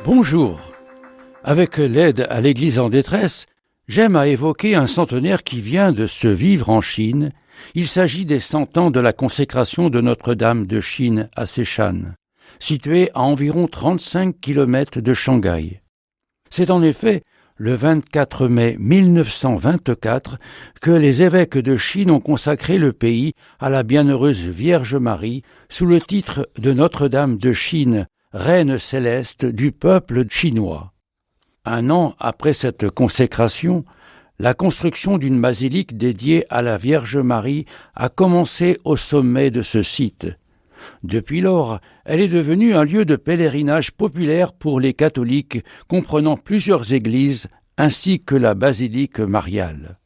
Bonjour. Avec l'aide à l'Église en détresse, j'aime à évoquer un centenaire qui vient de se vivre en Chine. Il s'agit des 100 ans de la consécration de Notre-Dame de Chine à Szechuan, située à environ 35 km de Shanghai. C'est en effet le 24 mai 1924 que les évêques de Chine ont consacré le pays à la bienheureuse Vierge Marie sous le titre de Notre-Dame de Chine, Reine céleste du peuple chinois. Un an après cette consécration, la construction d'une basilique dédiée à la Vierge Marie a commencé au sommet de ce site. Depuis lors, elle est devenue un lieu de pèlerinage populaire pour les catholiques, comprenant plusieurs églises ainsi que la basilique mariale.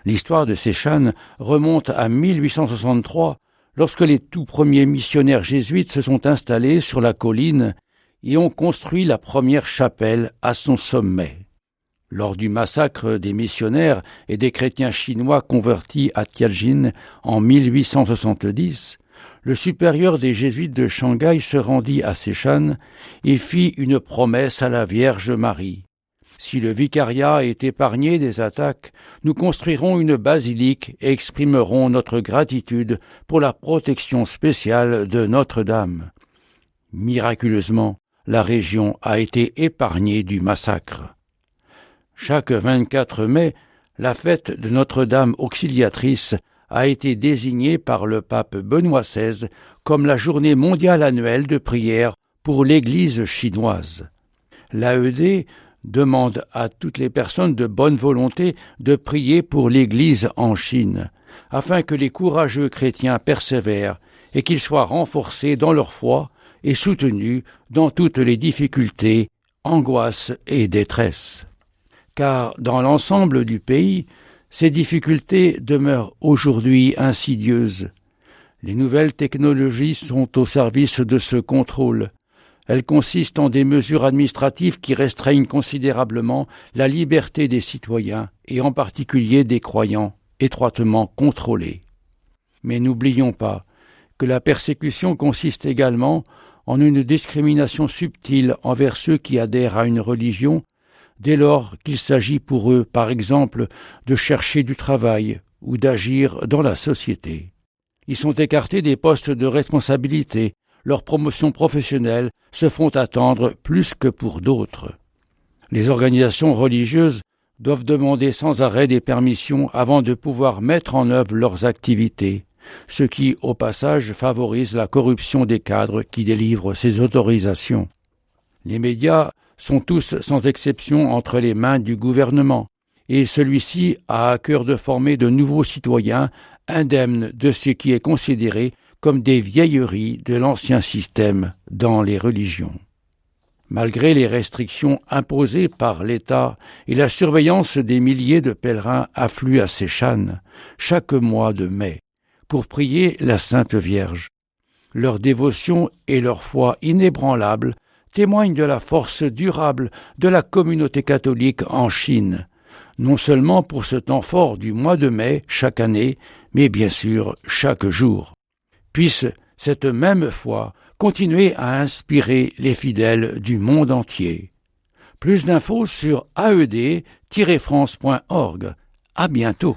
L'histoire de Szechuan remonte à 1863, lorsque les tout premiers missionnaires jésuites se sont installés sur la colline et ont construit la première chapelle à son sommet. Lors du massacre des missionnaires et des chrétiens chinois convertis à Tianjin en 1870, le supérieur des jésuites de Shanghai se rendit à Szechuan et fit une promesse à la Vierge Marie. Si le vicariat est épargné des attaques, nous construirons une basilique et exprimerons notre gratitude pour la protection spéciale de Notre-Dame. Miraculeusement, la région a été épargnée du massacre. Chaque 24 mai, la fête de Notre-Dame auxiliatrice a été désignée par le pape Benoît XVI comme la journée mondiale annuelle de prière pour l'Église chinoise. L'AED demande à toutes les personnes de bonne volonté de prier pour l'Église en Chine, afin que les courageux chrétiens persévèrent et qu'ils soient renforcés dans leur foi et soutenus dans toutes les difficultés, angoisses et détresses. Car dans l'ensemble du pays, ces difficultés demeurent aujourd'hui insidieuses. Les nouvelles technologies sont au service de ce contrôle. Elles consistent en des mesures administratives qui restreignent considérablement la liberté des citoyens, et en particulier des croyants, étroitement contrôlés. Mais n'oublions pas que la persécution consiste également en une discrimination subtile envers ceux qui adhèrent à une religion, dès lors qu'il s'agit pour eux, par exemple, de chercher du travail ou d'agir dans la société. Ils sont écartés des postes de responsabilité. Leurs promotions professionnelles se font attendre plus que pour d'autres. Les organisations religieuses doivent demander sans arrêt des permissions avant de pouvoir mettre en œuvre leurs activités, ce qui, au passage, favorise la corruption des cadres qui délivrent ces autorisations. Les médias sont tous sans exception entre les mains du gouvernement, et celui-ci a à cœur de former de nouveaux citoyens indemnes de ce qui est considéré comme des vieilleries de l'ancien système dans les religions. Malgré les restrictions imposées par l'État et la surveillance des milliers de pèlerins affluent à Szechuan chaque mois de mai pour prier la Sainte Vierge. Leur dévotion et leur foi inébranlable témoignent de la force durable de la communauté catholique en Chine, non seulement pour ce temps fort du mois de mai chaque année, mais bien sûr chaque jour. Puisse cette même foi continuer à inspirer les fidèles du monde entier. Plus d'infos sur aed-france.org. À bientôt.